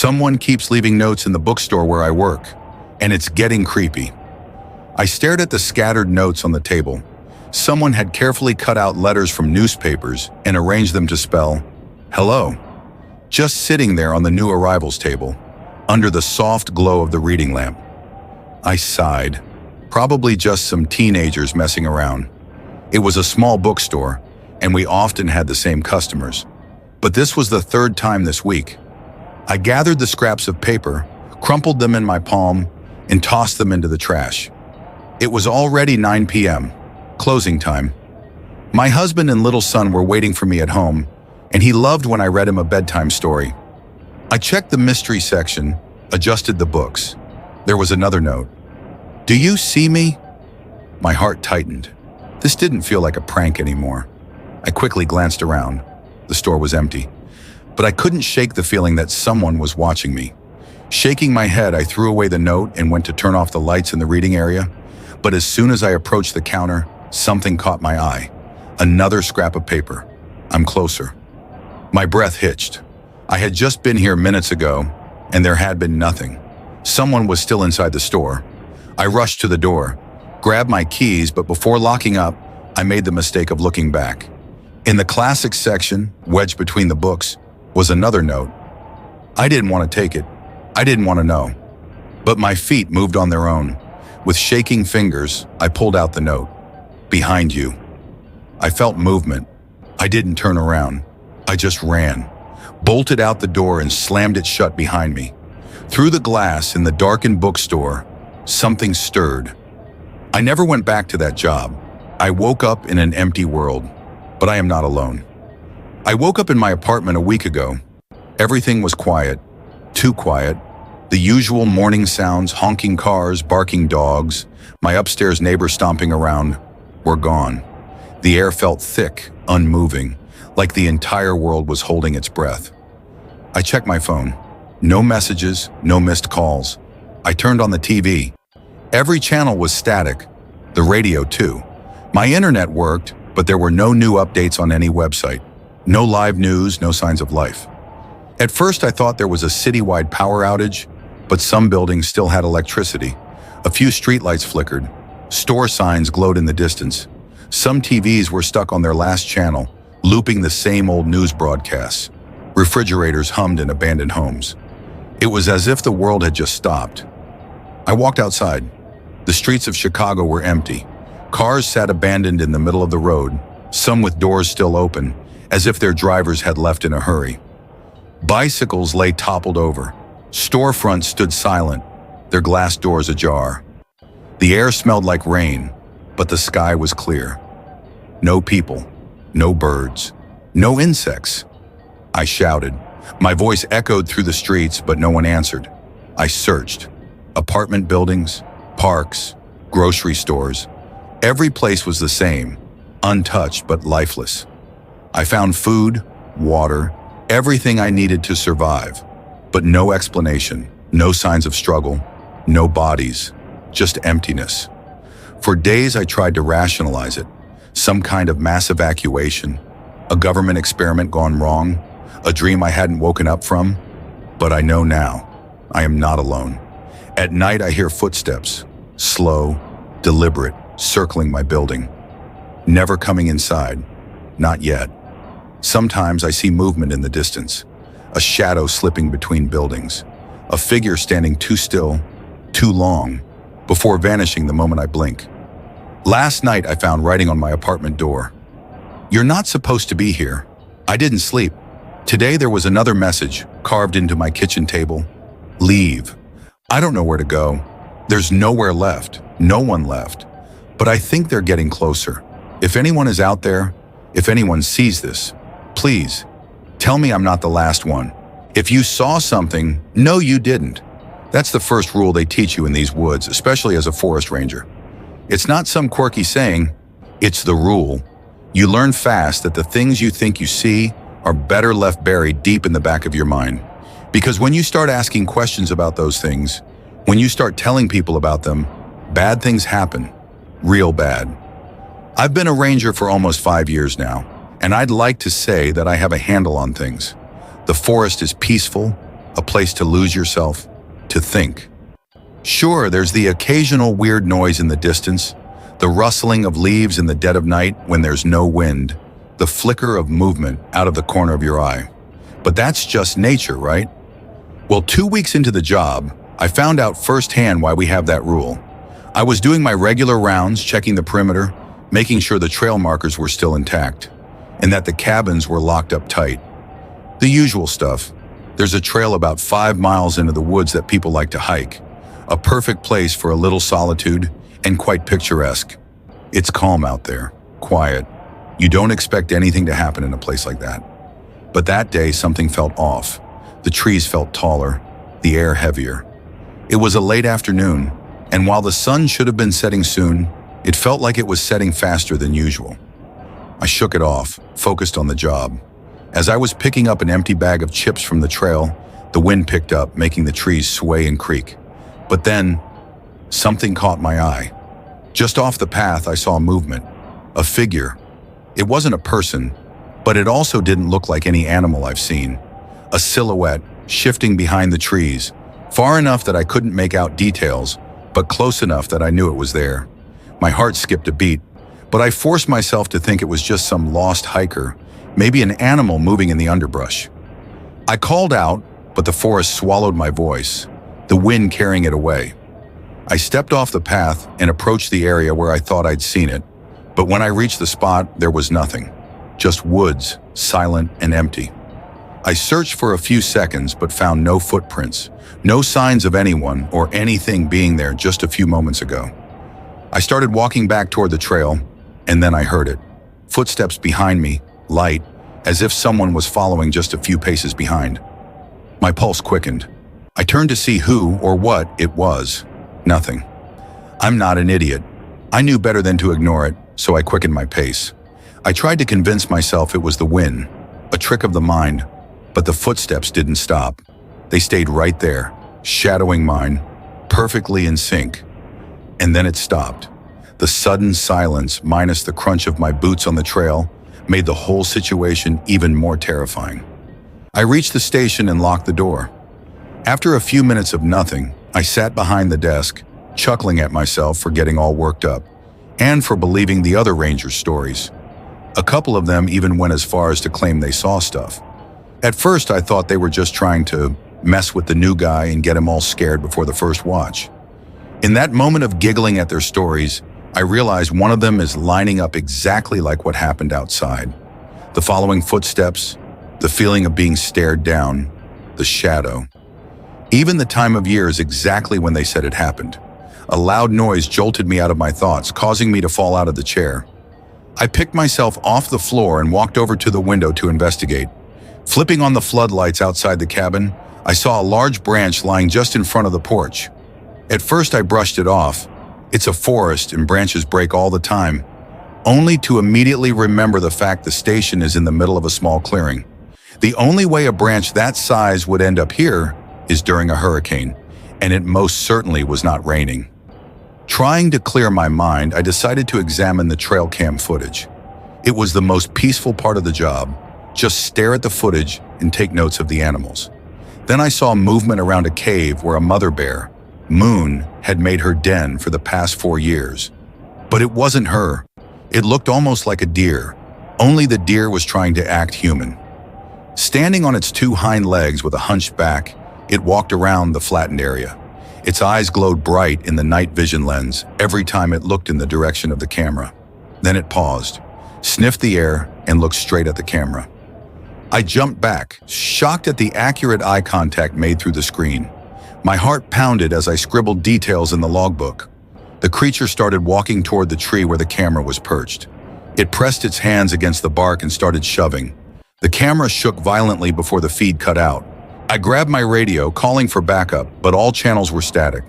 Someone keeps leaving notes in the bookstore where I work, and it's getting creepy. I stared at the scattered notes on the table. Someone had carefully cut out letters from newspapers and arranged them to spell hello, just sitting there on the new arrivals table, under the soft glow of the reading lamp. I sighed. Probably just some teenagers messing around. It was a small bookstore, and we often had the same customers. But this was the third time this week. I gathered the scraps of paper, crumpled them in my palm, and tossed them into the trash. It was already 9 p.m., closing time. My husband and little son were waiting for me at home, and he loved when I read him a bedtime story. I checked the mystery section, adjusted the books. There was another note. "Do you see me?" My heart tightened. This didn't feel like a prank anymore. I quickly glanced around. The store was empty. But I couldn't shake the feeling that someone was watching me. Shaking my head, I threw away the note and went to turn off the lights in the reading area. But as soon as I approached the counter, something caught my eye. Another scrap of paper. I'm closer. My breath hitched. I had just been here minutes ago, and there had been nothing. Someone was still inside the store. I rushed to the door, grabbed my keys, but before locking up, I made the mistake of looking back. In the classics section, wedged between the books, was another note. I didn't want to take it. I didn't want to know. But my feet moved on their own. With shaking fingers, I pulled out the note. "Behind you." I felt movement. I didn't turn around. I just ran, bolted out the door and slammed it shut behind me. Through the glass in the darkened bookstore, something stirred. I never went back to that job. I woke up in an empty world, but I am not alone. I woke up in my apartment a week ago. Everything was quiet, too quiet. The usual morning sounds, honking cars, barking dogs, my upstairs neighbor stomping around, were gone. The air felt thick, unmoving, like the entire world was holding its breath. I checked my phone. No messages, no missed calls. I turned on the TV. Every channel was static, the radio too. My internet worked, but there were no new updates on any website. No live news, no signs of life. At first I thought there was a citywide power outage, but some buildings still had electricity. A few streetlights flickered. Store signs glowed in the distance. Some TVs were stuck on their last channel, looping the same old news broadcasts. Refrigerators hummed in abandoned homes. It was as if the world had just stopped. I walked outside. The streets of Chicago were empty. Cars sat abandoned in the middle of the road, some with doors still open, as if their drivers had left in a hurry. Bicycles lay toppled over. Storefronts stood silent, their glass doors ajar. The air smelled like rain, but the sky was clear. No people, no birds, no insects. I shouted. My voice echoed through the streets, but no one answered. I searched. Apartment buildings, parks, grocery stores. Every place was the same, untouched but lifeless. I found food, water, everything I needed to survive, but no explanation, no signs of struggle, no bodies, just emptiness. For days I tried to rationalize it, some kind of mass evacuation, a government experiment gone wrong, a dream I hadn't woken up from. But I know now, I am not alone. At night I hear footsteps, slow, deliberate, circling my building. Never coming inside, not yet. Sometimes I see movement in the distance, a shadow slipping between buildings, a figure standing too still, too long, before vanishing the moment I blink. Last night I found writing on my apartment door. "You're not supposed to be here. I didn't sleep." Today there was another message carved into my kitchen table. "Leave. I don't know where to go. There's nowhere left, no one left. But I think they're getting closer. If anyone is out there, if anyone sees this, please, tell me I'm not the last one. If you saw something, no you didn't." That's the first rule they teach you in these woods, especially as a forest ranger. It's not some quirky saying, it's the rule. You learn fast that the things you think you see are better left buried deep in the back of your mind. Because when you start asking questions about those things, when you start telling people about them, bad things happen, real bad. I've been a ranger for almost 5 years now, and I'd like to say that I have a handle on things. The forest is peaceful, a place to lose yourself, to think. Sure, there's the occasional weird noise in the distance, the rustling of leaves in the dead of night when there's no wind, the flicker of movement out of the corner of your eye. But that's just nature, right? Well, 2 weeks into the job, I found out firsthand why we have that rule. I was doing my regular rounds, checking the perimeter, making sure the trail markers were still intact, and that the cabins were locked up tight. The usual stuff. There's a trail about 5 miles into the woods that people like to hike, a perfect place for a little solitude and quite picturesque. It's calm out there, quiet. You don't expect anything to happen in a place like that. But that day, something felt off. The trees felt taller, the air heavier. It was a late afternoon, and while the sun should have been setting soon, it felt like it was setting faster than usual. I shook it off, focused on the job. As I was picking up an empty bag of chips from the trail, the wind picked up, making the trees sway and creak. But then, something caught my eye. Just off the path, I saw movement, a figure. It wasn't a person, but it also didn't look like any animal I've seen. A silhouette, shifting behind the trees, far enough that I couldn't make out details, but close enough that I knew it was there. My heart skipped a beat, but I forced myself to think it was just some lost hiker, maybe an animal moving in the underbrush. I called out, but the forest swallowed my voice, the wind carrying it away. I stepped off the path and approached the area where I thought I'd seen it, but when I reached the spot, there was nothing. Just woods, silent and empty. I searched for a few seconds but found no footprints, no signs of anyone or anything being there just a few moments ago. I started walking back toward the trail, and then I heard it. Footsteps behind me, light, as if someone was following just a few paces behind. My pulse quickened. I turned to see who or what it was. Nothing. I'm not an idiot. I knew better than to ignore it, so I quickened my pace. I tried to convince myself it was the wind, a trick of the mind, but the footsteps didn't stop. They stayed right there, shadowing mine, perfectly in sync. And then it stopped. The sudden silence, minus the crunch of my boots on the trail, made the whole situation even more terrifying. I reached the station and locked the door. After a few minutes of nothing, I sat behind the desk, chuckling at myself for getting all worked up, and for believing the other rangers' stories. A couple of them even went as far as to claim they saw stuff. At first, I thought they were just trying to mess with the new guy and get him all scared before the first watch. In that moment of giggling at their stories, I realized one of them is lining up exactly like what happened outside. The following footsteps, the feeling of being stared down, the shadow. Even the time of year is exactly when they said it happened. A loud noise jolted me out of my thoughts, causing me to fall out of the chair. I picked myself off the floor and walked over to the window to investigate. Flipping on the floodlights outside the cabin, I saw a large branch lying just in front of the porch. At first, I brushed it off. It's a forest and branches break all the time, only to immediately remember the fact the station is in the middle of a small clearing. The only way a branch that size would end up here is during a hurricane, and it most certainly was not raining. Trying to clear my mind, I decided to examine the trail cam footage. It was the most peaceful part of the job. Just stare at the footage and take notes of the animals. Then I saw movement around a cave where a mother bear, Moon, had made her den for the past 4 years. But it wasn't her. It looked almost like a deer, only the deer was trying to act human. Standing on its 2 hind legs with a hunched back, it walked around the flattened area. Its eyes glowed bright in the night vision lens every time it looked in the direction of the camera. Then it paused, sniffed the air, and looked straight at the camera. I jumped back, shocked at the accurate eye contact made through the screen. My heart pounded as I scribbled details in the logbook. The creature started walking toward the tree where the camera was perched. It pressed its hands against the bark and started shoving. The camera shook violently before the feed cut out. I grabbed my radio, calling for backup, but all channels were static.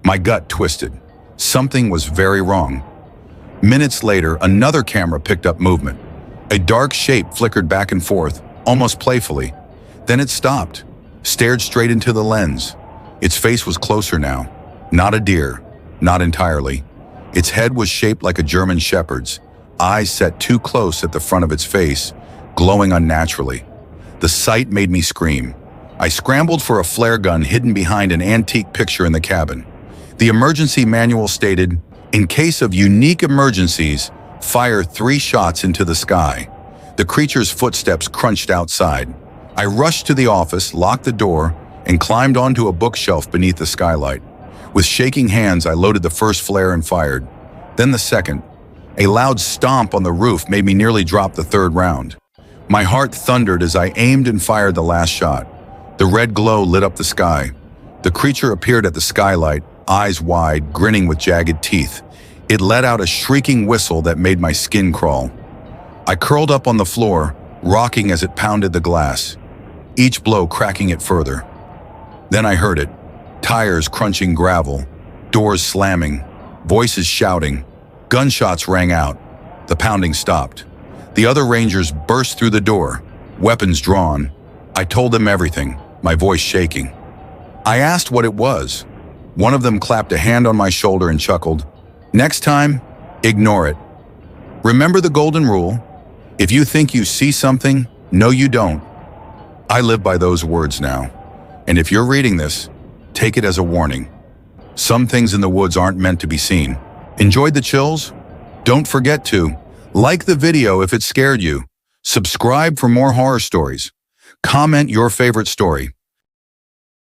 My gut twisted. Something was very wrong. Minutes later, another camera picked up movement. A dark shape flickered back and forth, almost playfully. Then it stopped, stared straight into the lens. Its face was closer now. Not a deer, not entirely. Its head was shaped like a German shepherd's, eyes set too close at the front of its face, glowing unnaturally. The sight made me scream. I scrambled for a flare gun hidden behind an antique picture in the cabin. The emergency manual stated, "In case of unique emergencies, fire 3 shots into the sky." The creature's footsteps crunched outside. I rushed to the office, locked the door, and climbed onto a bookshelf beneath the skylight. With shaking hands, I loaded the first flare and fired. Then the second. A loud stomp on the roof made me nearly drop the third round. My heart thundered as I aimed and fired the last shot. The red glow lit up the sky. The creature appeared at the skylight, eyes wide, grinning with jagged teeth. It let out a shrieking whistle that made my skin crawl. I curled up on the floor, rocking as it pounded the glass, each blow cracking it further. Then I heard it. Tires crunching gravel, doors slamming, voices shouting. Gunshots rang out. The pounding stopped. The other rangers burst through the door, weapons drawn. I told them everything, my voice shaking. I asked what it was. One of them clapped a hand on my shoulder and chuckled. "Next time, ignore it. Remember the golden rule? If you think you see something, no you don't." I live by those words now. And if you're reading this, take it as a warning. Some things in the woods aren't meant to be seen. Enjoyed the chills? Don't forget to like the video if it scared you. Subscribe for more horror stories. Comment your favorite story.